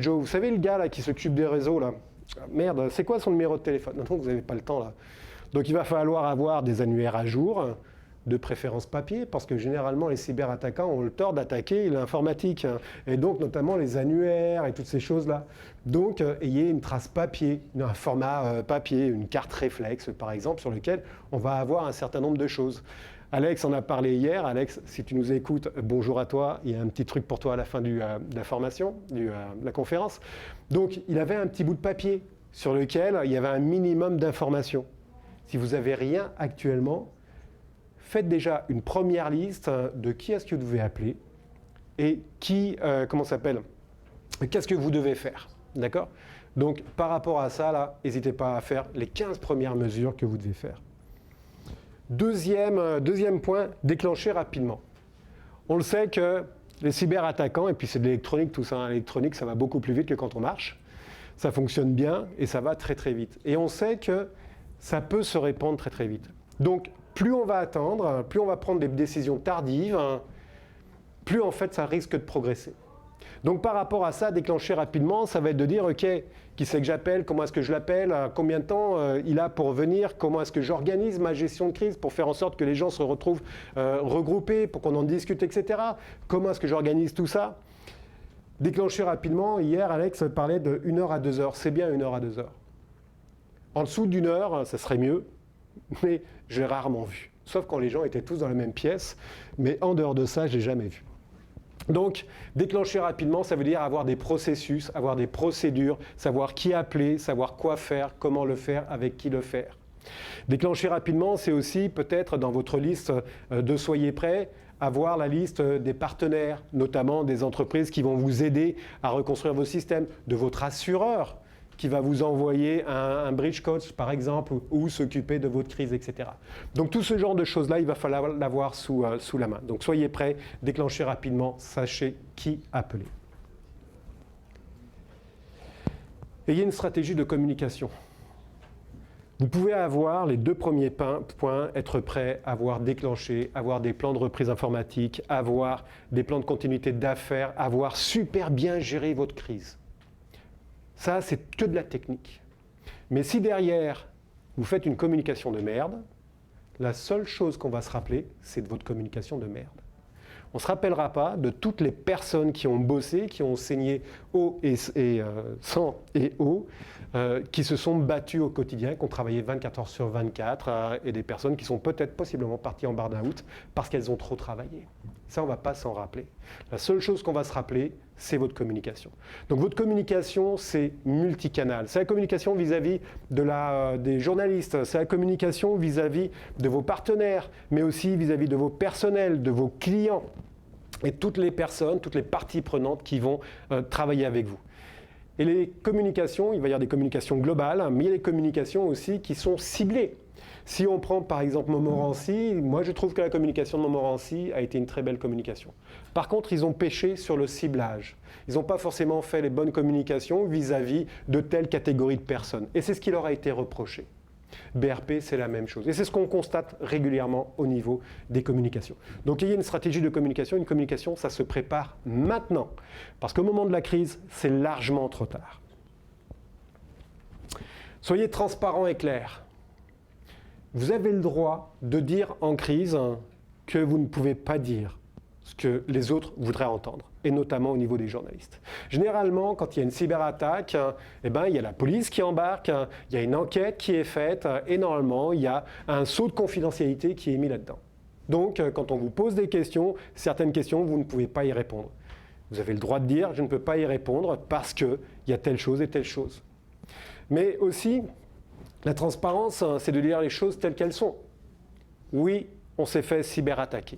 Joe? Vous savez, le gars là, qui s'occupe des réseaux, là? Merde, c'est quoi son numéro de téléphone? Non, vous n'avez pas le temps, là. Donc, il va falloir avoir des annuaires à jour, de préférence papier, parce que généralement, les cyberattaquants ont le tort d'attaquer l'informatique, et donc notamment les annuaires et toutes ces choses-là. Donc, ayez une trace papier, un format papier, une carte réflexe, par exemple, sur lequel on va avoir un certain nombre de choses. Alex en a parlé hier. Alex, si tu nous écoutes, bonjour à toi. Il y a un petit truc pour toi à la fin de la formation, de la conférence. Donc, il avait un petit bout de papier sur lequel il y avait un minimum d'informations. Si vous n'avez rien actuellement, faites déjà une première liste de qui est-ce que vous devez appeler et qu'est-ce que vous devez faire. D'accord? Donc, par rapport à ça, là, n'hésitez pas à faire les 15 premières mesures que vous devez faire. Deuxième point, déclencher rapidement. On le sait que les cyberattaquants, et puis c'est de l'électronique, tout ça, l'électronique, ça va beaucoup plus vite que quand on marche. Ça fonctionne bien et ça va très très vite. Et on sait que ça peut se répandre très très vite. Donc, plus on va attendre, plus on va prendre des décisions tardives, plus en fait ça risque de progresser. Donc par rapport à ça, déclencher rapidement, ça va être de dire, ok, qui c'est que j'appelle, comment est-ce que je l'appelle, combien de temps il a pour venir, comment est-ce que j'organise ma gestion de crise pour faire en sorte que les gens se retrouvent regroupés, pour qu'on en discute, etc. Comment est-ce que j'organise tout ça? Déclencher rapidement, hier Alex parlait de 1 heure à 2 heures, c'est bien 1 heure à 2 heures. En dessous d'1 heure, ça serait mieux, mais j'ai rarement vu. Sauf quand les gens étaient tous dans la même pièce, mais en dehors de ça, je n'ai jamais vu. Donc, déclencher rapidement, ça veut dire avoir des processus, avoir des procédures, savoir qui appeler, savoir quoi faire, comment le faire, avec qui le faire. Déclencher rapidement, c'est aussi peut-être dans votre liste de soyez prêts, avoir la liste des partenaires, notamment des entreprises qui vont vous aider à reconstruire vos systèmes, de votre assureur qui va vous envoyer un bridge coach, par exemple, ou s'occuper de votre crise, etc. Donc tout ce genre de choses-là, il va falloir l'avoir sous la main. Donc soyez prêts, déclenchez rapidement, sachez qui appeler. Ayez une stratégie de communication. Vous pouvez avoir les 2 premiers points, être prêt, avoir déclenché, avoir des plans de reprise informatique, avoir des plans de continuité d'affaires, avoir super bien géré votre crise. Ça, c'est que de la technique. Mais si derrière, vous faites une communication de merde, la seule chose qu'on va se rappeler, c'est de votre communication de merde. On ne se rappellera pas de toutes les personnes qui ont bossé, qui ont saigné haut et sang et eau, qui se sont battues au quotidien, qui ont travaillé 24 heures sur 24, et des personnes qui sont peut-être possiblement parties en burn-out parce qu'elles ont trop travaillé. Ça, on ne va pas s'en rappeler. La seule chose qu'on va se rappeler, c'est votre communication. Donc votre communication, c'est multicanal. C'est la communication vis-à-vis des journalistes, c'est la communication vis-à-vis de vos partenaires, mais aussi vis-à-vis de vos personnels, de vos clients, et toutes les personnes, toutes les parties prenantes qui vont travailler avec vous. Et les communications, il va y avoir des communications globales, mais il y a des communications aussi qui sont ciblées. Si on prend par exemple Montmorency, moi je trouve que la communication de Montmorency a été une très belle communication. Par contre, ils ont péché sur le ciblage. Ils n'ont pas forcément fait les bonnes communications vis-à-vis de telle catégorie de personnes. Et c'est ce qui leur a été reproché. BRP, c'est la même chose. Et c'est ce qu'on constate régulièrement au niveau des communications. Donc il y a une stratégie de communication. Une communication, ça se prépare maintenant. Parce qu'au moment de la crise, c'est largement trop tard. Soyez transparent et clair. Vous avez le droit de dire en crise que vous ne pouvez pas dire ce que les autres voudraient entendre, et notamment au niveau des journalistes. Généralement, quand il y a une cyberattaque, il y a la police qui embarque, il y a une enquête qui est faite, et normalement, il y a un saut de confidentialité qui est mis là-dedans. Donc, quand on vous pose des questions, certaines questions, vous ne pouvez pas y répondre. Vous avez le droit de dire « je ne peux pas y répondre parce qu'il y a telle chose et telle chose ». Mais aussi, la transparence, c'est de dire les choses telles qu'elles sont. Oui, on s'est fait cyberattaquer.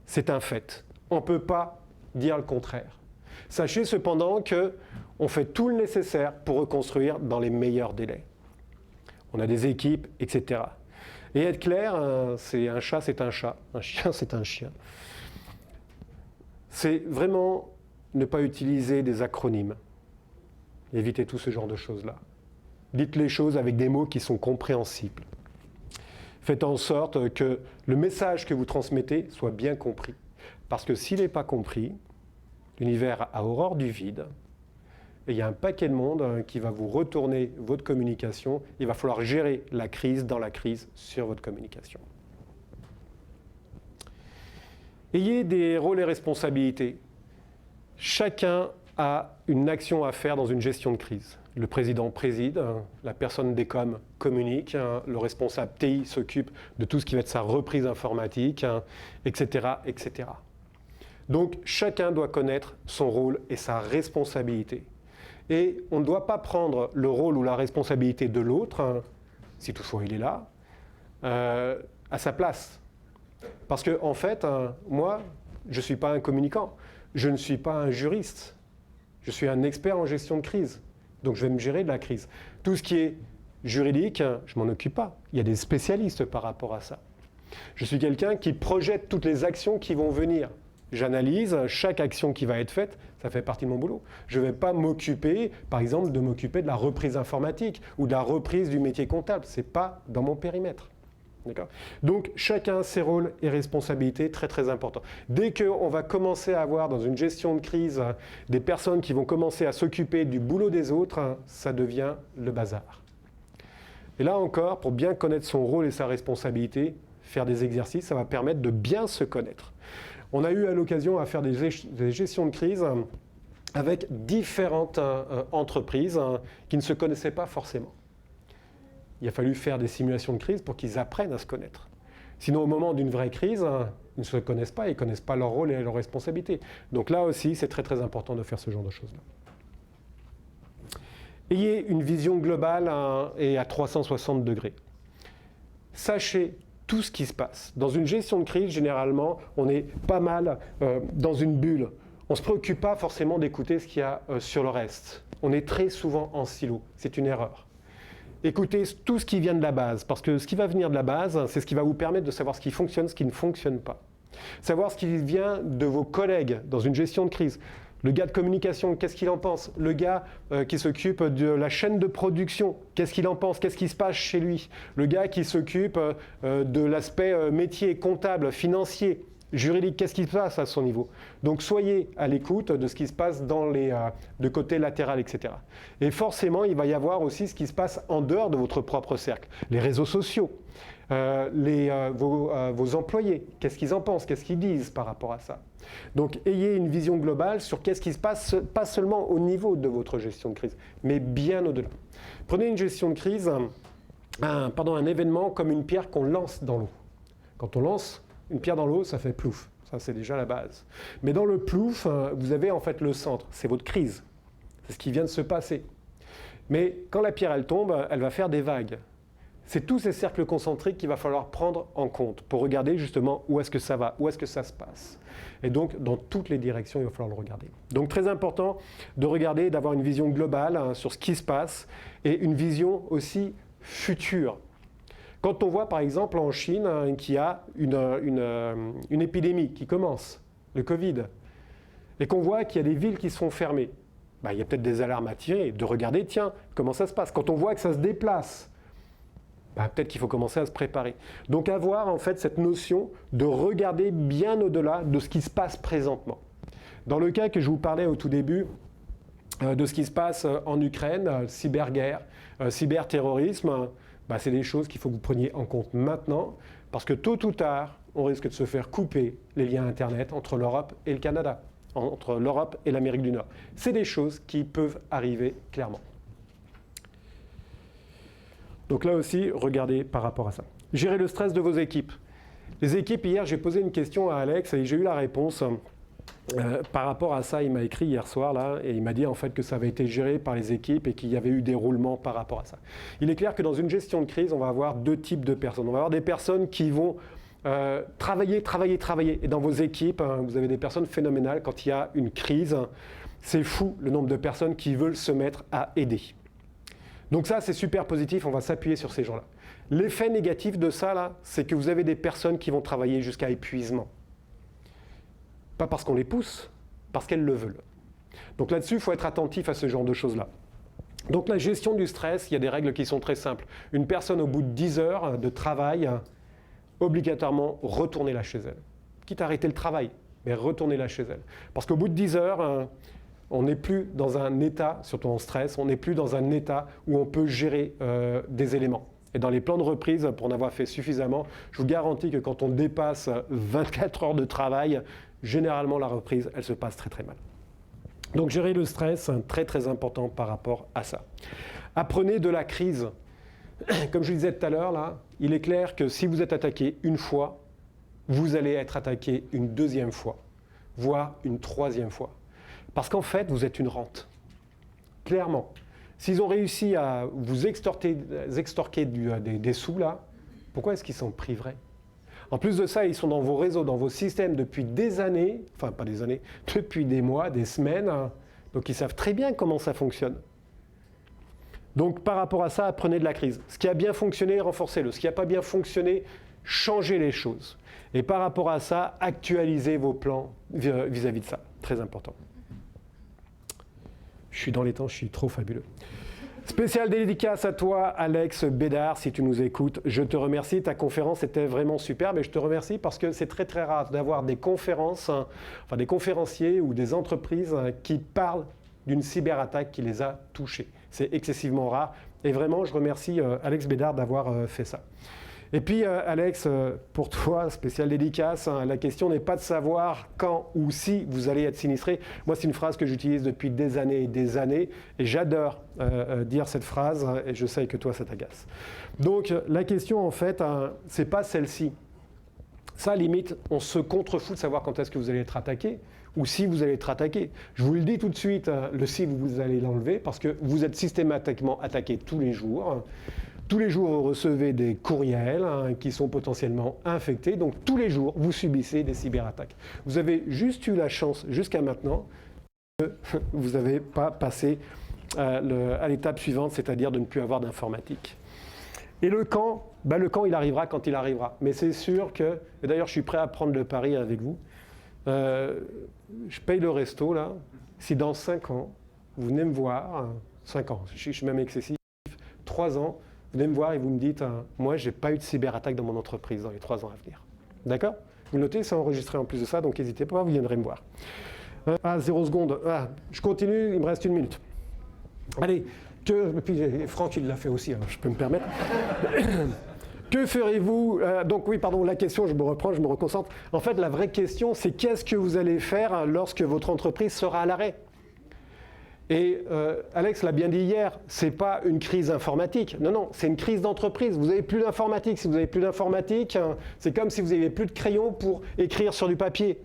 C'est un fait. On ne peut pas dire le contraire. Sachez cependant qu'on fait tout le nécessaire pour reconstruire dans les meilleurs délais. On a des équipes, etc. Et être clair, c'est un chat, c'est un chat. Un chien, c'est un chien. C'est vraiment ne pas utiliser des acronymes. Évitez tout ce genre de choses-là. Dites les choses avec des mots qui sont compréhensibles. Faites en sorte que le message que vous transmettez soit bien compris. Parce que s'il n'est pas compris, l'univers a horreur du vide. Et il y a un paquet de monde qui va vous retourner votre communication. Il va falloir gérer la crise dans la crise sur votre communication. Ayez des rôles et responsabilités. Chacun a une action à faire dans une gestion de crise. Le président préside, la personne des coms communique, le responsable TI s'occupe de tout ce qui va être sa reprise informatique, etc., etc. Donc chacun doit connaître son rôle et sa responsabilité. Et on ne doit pas prendre le rôle ou la responsabilité de l'autre, si toutefois il est là, à sa place. Parce que en fait, moi, je ne suis pas un communicant, je ne suis pas un juriste, je suis un expert en gestion de crise. Donc je vais me gérer de la crise. Tout ce qui est juridique, je ne m'en occupe pas. Il y a des spécialistes par rapport à ça. Je suis quelqu'un qui projette toutes les actions qui vont venir. J'analyse chaque action qui va être faite, ça fait partie de mon boulot. Je ne vais pas m'occuper, par exemple, de m'occuper de la reprise informatique ou de la reprise du métier comptable. Ce n'est pas dans mon périmètre. D'accord ? Donc chacun ses rôles et responsabilités, très très importants. Dès qu'on va commencer à avoir dans une gestion de crise des personnes qui vont commencer à s'occuper du boulot des autres, ça devient le bazar. Et là encore, pour bien connaître son rôle et sa responsabilité, faire des exercices, ça va permettre de bien se connaître. On a eu à l'occasion à faire des gestions de crise avec différentes entreprises qui ne se connaissaient pas forcément. Il a fallu faire des simulations de crise pour qu'ils apprennent à se connaître. Sinon, au moment d'une vraie crise, ils ne se connaissent pas, ils ne connaissent pas leur rôle et leurs responsabilités. Donc là aussi, c'est très très important de faire ce genre de choses-là. Ayez une vision globale et à 360 degrés. Sachez tout ce qui se passe. Dans une gestion de crise, généralement, on est pas mal dans une bulle. On ne se préoccupe pas forcément d'écouter ce qu'il y a sur le reste. On est très souvent en silo. C'est une erreur. Écoutez tout ce qui vient de la base, parce que ce qui va venir de la base, c'est ce qui va vous permettre de savoir ce qui fonctionne, ce qui ne fonctionne pas. Savoir ce qui vient de vos collègues dans une gestion de crise. Le gars de communication, qu'est-ce qu'il en pense? Le gars qui s'occupe de la chaîne de production, qu'est-ce qu'il en pense? Qu'est-ce qui se passe chez lui? Le gars qui s'occupe de l'aspect métier, comptable, financier, juridique, qu'est-ce qui se passe à son niveau? Donc soyez à l'écoute de ce qui se passe de côté latéral, etc. Et forcément, il va y avoir aussi ce qui se passe en dehors de votre propre cercle. Les réseaux sociaux, vos employés, qu'est-ce qu'ils en pensent, qu'est-ce qu'ils disent par rapport à ça? Donc ayez une vision globale sur qu'est-ce qui se passe, pas seulement au niveau de votre gestion de crise, mais bien au-delà. Prenez une gestion de crise, un événement comme une pierre qu'on lance dans l'eau. Quand on lance une pierre dans l'eau, ça fait plouf. Ça, c'est déjà la base. Mais dans le plouf, vous avez en fait le centre. C'est votre crise. C'est ce qui vient de se passer. Mais quand la pierre, elle tombe, elle va faire des vagues. C'est tous ces cercles concentriques qu'il va falloir prendre en compte pour regarder justement où est-ce que ça va, où est-ce que ça se passe. Et donc, dans toutes les directions, il va falloir le regarder. Donc, très important de regarder, d'avoir une vision globale sur ce qui se passe et une vision aussi future. Quand on voit par exemple en Chine qu'il y a une épidémie qui commence, le Covid, et qu'on voit qu'il y a des villes qui sont fermées, il y a peut-être des alarmes à tirer, de regarder, tiens, comment ça se passe. Quand on voit que ça se déplace, peut-être qu'il faut commencer à se préparer. Donc avoir en fait cette notion de regarder bien au-delà de ce qui se passe présentement. Dans le cas que je vous parlais au tout début, de ce qui se passe en Ukraine, cyberguerre, cyberterrorisme, c'est des choses qu'il faut que vous preniez en compte maintenant, parce que tôt ou tard, on risque de se faire couper les liens Internet entre l'Europe et le Canada, entre l'Europe et l'Amérique du Nord. C'est des choses qui peuvent arriver clairement. Donc là aussi, regardez par rapport à ça. Gérer le stress de vos équipes. Les équipes, hier, j'ai posé une question à Alex et j'ai eu la réponse. Par rapport à ça, il m'a écrit hier soir là, et il m'a dit en fait que ça avait été géré par les équipes et qu'il y avait eu des roulements par rapport à ça. Il est clair que dans une gestion de crise, on va avoir deux types de personnes. On va avoir des personnes qui vont travailler. Et dans vos équipes, vous avez des personnes phénoménales. Quand il y a une crise, c'est fou le nombre de personnes qui veulent se mettre à aider. Donc ça, c'est super positif, on va s'appuyer sur ces gens-là. L'effet négatif de ça, là, c'est que vous avez des personnes qui vont travailler jusqu'à épuisement. Pas parce qu'on les pousse, parce qu'elles le veulent. Donc là-dessus, il faut être attentif à ce genre de choses-là. Donc la gestion du stress, il y a des règles qui sont très simples. Une personne, au bout de 10 heures de travail, obligatoirement, retournez-la chez elle. Quitte à arrêter le travail, mais retournez-la chez elle. Parce qu'au bout de 10 heures, on n'est plus dans un état, surtout en stress, on n'est plus dans un état où on peut gérer des éléments. Et dans les plans de reprise, pour en avoir fait suffisamment, je vous garantis que quand on dépasse 24 heures de travail, généralement la reprise, elle se passe très très mal. Donc gérer le stress, très très important par rapport à ça. Apprenez de la crise. Comme je le disais tout à l'heure, là, il est clair que si vous êtes attaqué une fois, vous allez être attaqué une deuxième fois, voire une troisième fois. Parce qu'en fait, vous êtes une rente. Clairement. S'ils ont réussi à vous extorquer des sous, là, pourquoi est-ce qu'ils s'en priveraient? En plus de ça, ils sont dans vos réseaux, dans vos systèmes depuis des années, enfin pas des années, depuis des mois, des semaines, hein, donc ils savent très bien comment ça fonctionne. Donc par rapport à ça, apprenez de la crise. Ce qui a bien fonctionné, renforcez-le. Ce qui n'a pas bien fonctionné, changez les choses. Et par rapport à ça, actualisez vos plans vis-à-vis de ça. Très important. Je suis dans les temps, je suis trop fabuleux. Spécial dédicace à toi, Alex Bédard, si tu nous écoutes. Je te remercie, ta conférence était vraiment superbe et je te remercie parce que c'est très très rare d'avoir des conférences, enfin des conférenciers ou des entreprises qui parlent d'une cyberattaque qui les a touchés. C'est excessivement rare et vraiment je remercie Alex Bédard d'avoir fait ça. Et puis Alex, pour toi, spécial dédicace, la question n'est pas de savoir quand ou si vous allez être sinistré. Moi, c'est une phrase que j'utilise depuis des années et j'adore dire cette phrase et je sais que toi, ça t'agace. Donc la question, en fait, c'est pas celle-ci. Ça, limite, on se contrefout de savoir quand est-ce que vous allez être attaqué ou si vous allez être attaqué. Je vous le dis tout de suite, le si, vous allez l'enlever parce que vous êtes systématiquement attaqué tous les jours. Tous les jours, vous recevez des courriels qui sont potentiellement infectés. Donc, tous les jours, vous subissez des cyberattaques. Vous avez juste eu la chance, jusqu'à maintenant, que vous n'avez pas passé à l'étape suivante, c'est-à-dire de ne plus avoir d'informatique. Et le camp, il arrivera quand il arrivera. Mais c'est sûr que, et d'ailleurs, je suis prêt à prendre le pari avec vous, je paye le resto, là. Si dans 5 ans, vous venez me voir, 5 ans, je suis même excessif, 3 ans, vous venez me voir et vous me dites, moi, je n'ai pas eu de cyberattaque dans mon entreprise dans les 3 ans à venir. D'accord? Vous notez, c'est enregistré en plus de ça, donc n'hésitez pas, vous viendrez me voir. 0 secondes. Je continue, il me reste 1 minute. Allez, et puis Franck, il l'a fait aussi, alors je peux me permettre. Que ferez-vous donc oui, pardon, la question, je me reprends, je me reconcentre. En fait, la vraie question, c'est qu'est-ce que vous allez faire lorsque votre entreprise sera à l'arrêt? Et Alex l'a bien dit hier, ce n'est pas une crise informatique. Non, non, c'est une crise d'entreprise. Vous n'avez plus d'informatique. Si vous n'avez plus d'informatique, c'est comme si vous n'aviez plus de crayon pour écrire sur du papier.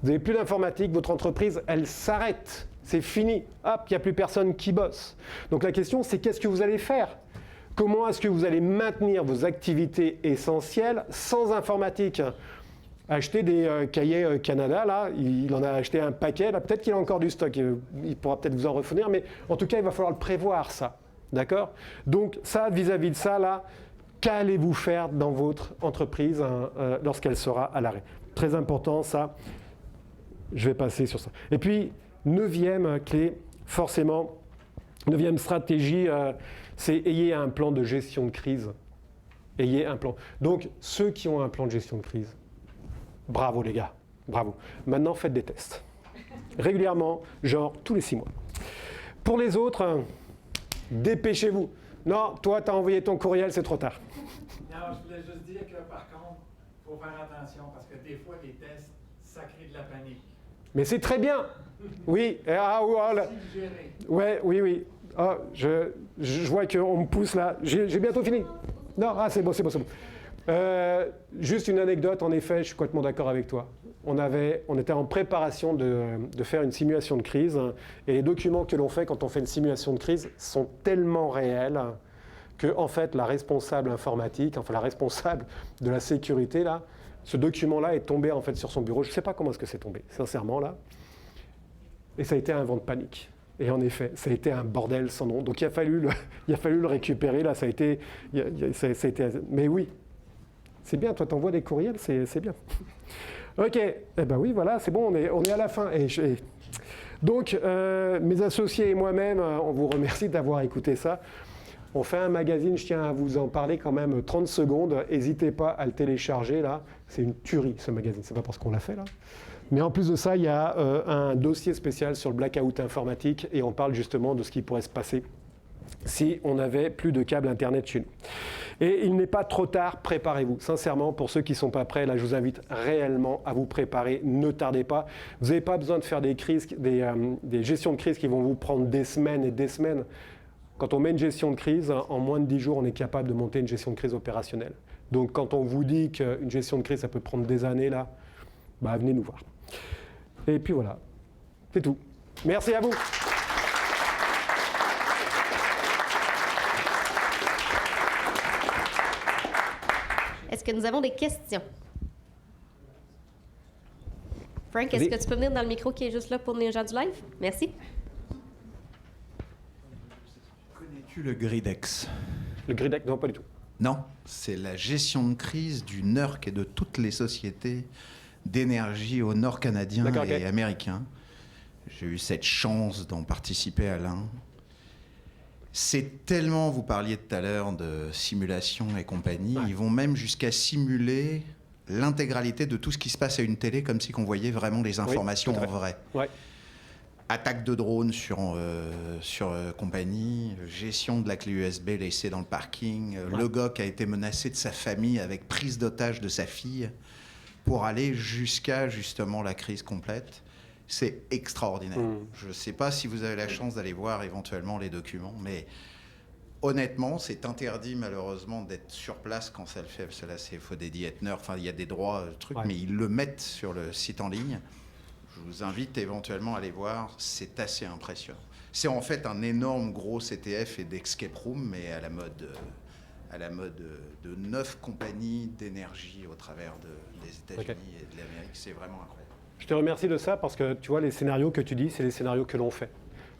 Vous n'avez plus d'informatique, votre entreprise, elle s'arrête. C'est fini. Hop, il n'y a plus personne qui bosse. Donc la question, c'est qu'est-ce que vous allez faire? Comment est-ce que vous allez maintenir vos activités essentielles sans informatique? Acheter des cahiers Canada, là, il en a acheté un paquet, là, peut-être qu'il a encore du stock, il pourra peut-être vous en refournir, mais en tout cas, il va falloir le prévoir, ça. D'accord? Donc, ça, vis-à-vis de ça, là, qu'allez-vous faire dans votre entreprise lorsqu'elle sera à l'arrêt? Très important, ça. Je vais passer sur ça. Et puis, 9e clé, forcément, 9e stratégie, c'est ayez un plan de gestion de crise. Ayez un plan. Donc, ceux qui ont un plan de gestion de crise, bravo les gars, bravo. Maintenant, faites des tests. Régulièrement, genre tous les 6 mois. Pour les autres, dépêchez-vous. Non, toi, tu as envoyé ton courriel, c'est trop tard. Non, je voulais juste dire que par contre, il faut faire attention parce que des fois, les tests, ça crée de la panique. Mais c'est très bien. Oui. Ouais, oui, oui. Ah, je vois qu'on me pousse là. J'ai bientôt fini. Non, c'est bon, c'est bon, c'est bon. Juste une anecdote, en effet, je suis complètement d'accord avec toi. On était en préparation de faire une simulation de crise et les documents que l'on fait quand on fait une simulation de crise sont tellement réels que, en fait, la responsable informatique, enfin la responsable de la sécurité, là, ce document-là est tombé en fait sur son bureau. Je ne sais pas comment est-ce que c'est tombé, sincèrement, là. Et ça a été un vent de panique. Et en effet, ça a été un bordel sans nom. Donc il a fallu le récupérer, là, ça a été... Mais oui, c'est bien, toi t'envoies des courriels, c'est bien. Ok, eh ben oui, voilà, c'est bon, on est à la fin. Donc, mes associés et moi-même, on vous remercie d'avoir écouté ça. On fait un magazine, je tiens à vous en parler quand même 30 secondes. N'hésitez pas à le télécharger, là. C'est une tuerie, ce magazine. C'est pas parce qu'on l'a fait, là. Mais en plus de ça, il y a un dossier spécial sur le blackout informatique et on parle justement de ce qui pourrait se passer si on n'avait plus de câble Internet chez nous. Et il n'est pas trop tard, préparez-vous. Sincèrement, pour ceux qui ne sont pas prêts, là, je vous invite réellement à vous préparer. Ne tardez pas. Vous n'avez pas besoin de faire des gestions de crise qui vont vous prendre des semaines et des semaines. Quand on met une gestion de crise, en moins de 10 jours, on est capable de monter une gestion de crise opérationnelle. Donc, quand on vous dit qu'une gestion de crise, ça peut prendre des années, là, bah, venez nous voir. Et puis voilà, c'est tout. Merci à vous. Est-ce que nous avons des questions? Frank, est-ce que tu peux venir dans le micro qui est juste là pour les gens du live? Merci. Connais-tu le GRIDEX? Le GRIDEX, non, pas du tout. Non, c'est la gestion de crise du NERC et de toutes les sociétés d'énergie au nord canadien et américain. J'ai eu cette chance d'en participer à l'un. C'est tellement, vous parliez tout à l'heure de simulation et compagnie, ils vont même jusqu'à simuler l'intégralité de tout ce qui se passe à une télé comme si on voyait vraiment les informations en vrai. Ouais. Attaque de drone sur compagnie, gestion de la clé USB laissée dans le parking, le gars qui a été menacé de sa famille avec prise d'otage de sa fille pour aller jusqu'à justement la crise complète. C'est extraordinaire. Je ne sais pas si vous avez la chance d'aller voir éventuellement les documents, mais honnêtement, c'est interdit malheureusement d'être sur place quand ça le fait. Parce que là, il faut des Dietner, enfin il y a des droits, mais ils le mettent sur le site en ligne. Je vous invite éventuellement à aller voir, c'est assez impressionnant. C'est en fait un énorme gros CTF et d'escape room, mais à la mode à la mode de 9 compagnies d'énergie au travers des États-Unis et de l'Amérique. C'est vraiment incroyable. Je te remercie de ça parce que tu vois, les scénarios que tu dis, c'est les scénarios que l'on fait.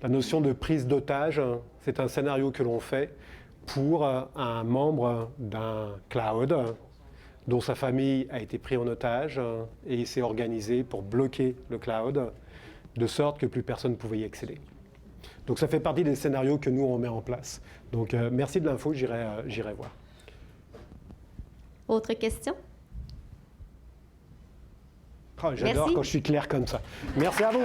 La notion de prise d'otage, c'est un scénario que l'on fait pour un membre d'un cloud dont sa famille a été prise en otage et il s'est organisé pour bloquer le cloud de sorte que plus personne ne pouvait y accéder. Donc ça fait partie des scénarios que nous, on met en place. Donc merci de l'info, j'irai voir. Autre question? Oh, j'adore Merci. quand je suis clair comme ça. Merci à vous.